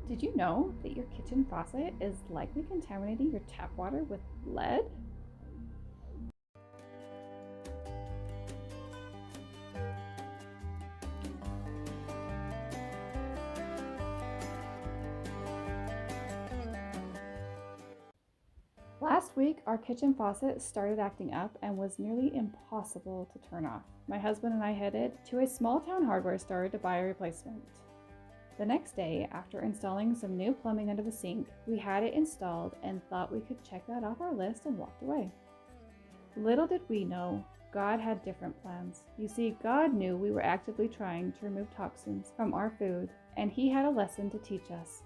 Did you know that your kitchen faucet is likely contaminating your tap water with lead? Last week, our kitchen faucet started acting up and was nearly impossible to turn off. My husband and I headed to a small town hardware store to buy a replacement. The next day, after installing some new plumbing under the sink, we had it installed and thought we could check that off our list and walked away. Little did we know, God had different plans. You see, God knew we were actively trying to remove toxins from our food, and He had a lesson to teach us.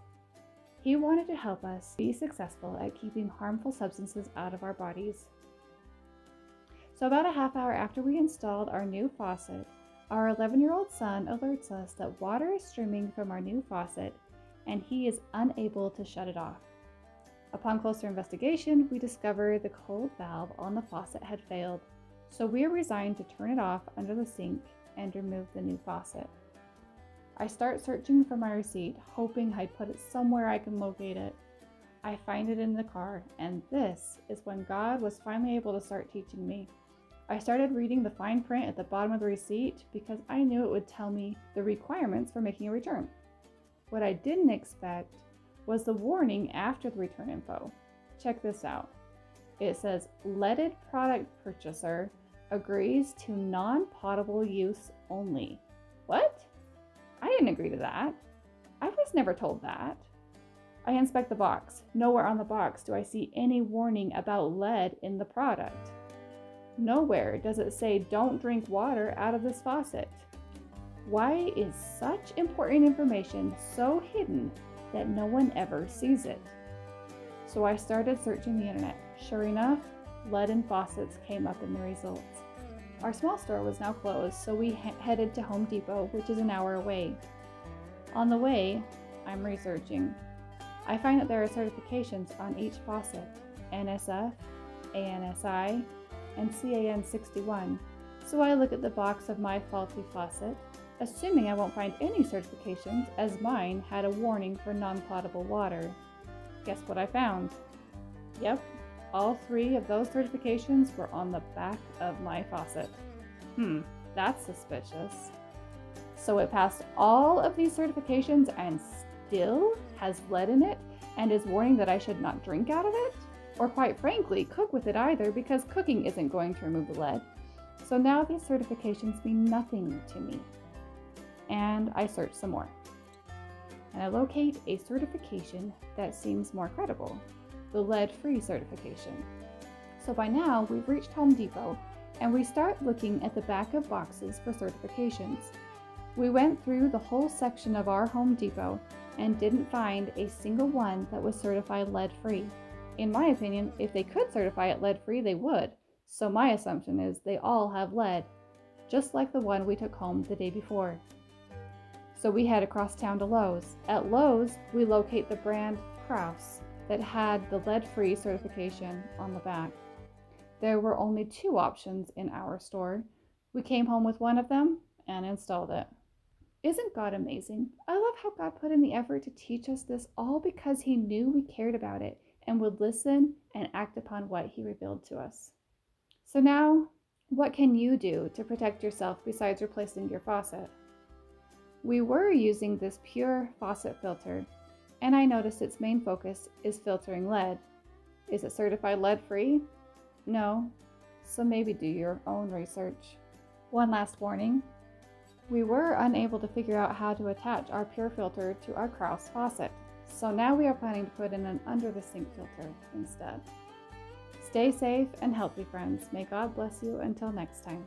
He wanted to help us be successful at keeping harmful substances out of our bodies. So about a half hour after we installed our new faucet, our 11-year-old son alerts us that water is streaming from our new faucet and he is unable to shut it off. Upon closer investigation, we discover the cold valve on the faucet had failed, so we are resigned to turn it off under the sink and remove the new faucet. I start searching for my receipt, hoping I'd put it somewhere I can locate it. I find it in the car, and this is when God was finally able to start teaching me. I started reading the fine print at the bottom of the receipt because I knew it would tell me the requirements for making a return. What I didn't expect was the warning after the return info. Check this out. It says, leaded product purchaser agrees to non-potable use only. What? I didn't agree to that. I was never told that. I inspect the box. Nowhere on the box do I see any warning about lead in the product. Nowhere does it say don't drink water out of this faucet. Why is such important information so hidden that no one ever sees it? So I started searching the internet. Sure enough, lead in faucets came up in the results. Our small store was now closed, so we headed to Home Depot, which is an hour away. On the way, I'm researching. I find that there are certifications on each faucet: NSF, ANSI, and CAN61. So I look at the box of my faulty faucet, assuming I won't find any certifications as mine had a warning for non-potable water. Guess what I found? Yep, all 3 of those certifications were on the back of my faucet. That's suspicious. So it passed all of these certifications and still has lead in it and is warning that I should not drink out of it? Or quite frankly, cook with it either, because cooking isn't going to remove the lead. So now these certifications mean nothing to me. And I search some more. And I locate a certification that seems more credible, the lead-free certification. So by now, we've reached Home Depot, and we start looking at the back of boxes for certifications. We went through the whole section of our Home Depot and didn't find a single one that was certified lead-free. In my opinion, if they could certify it lead-free, they would. So my assumption is they all have lead, just like the one we took home the day before. So we head across town to Lowe's. At Lowe's, we locate the brand Kraus that had the lead-free certification on the back. There were only 2 options in our store. We came home with one of them and installed it. Isn't God amazing? I love how God put in the effort to teach us this, all because He knew we cared about it and would listen and act upon what He revealed to us. So now, what can you do to protect yourself besides replacing your faucet? We were using this pure faucet filter, and I noticed its main focus is filtering lead. Is it certified lead-free? No, so maybe do your own research. One last warning. We were unable to figure out how to attach our pure filter to our Kraus faucet, so now we are planning to put in an under-the-sink filter instead. Stay safe and healthy, friends. May God bless you until next time.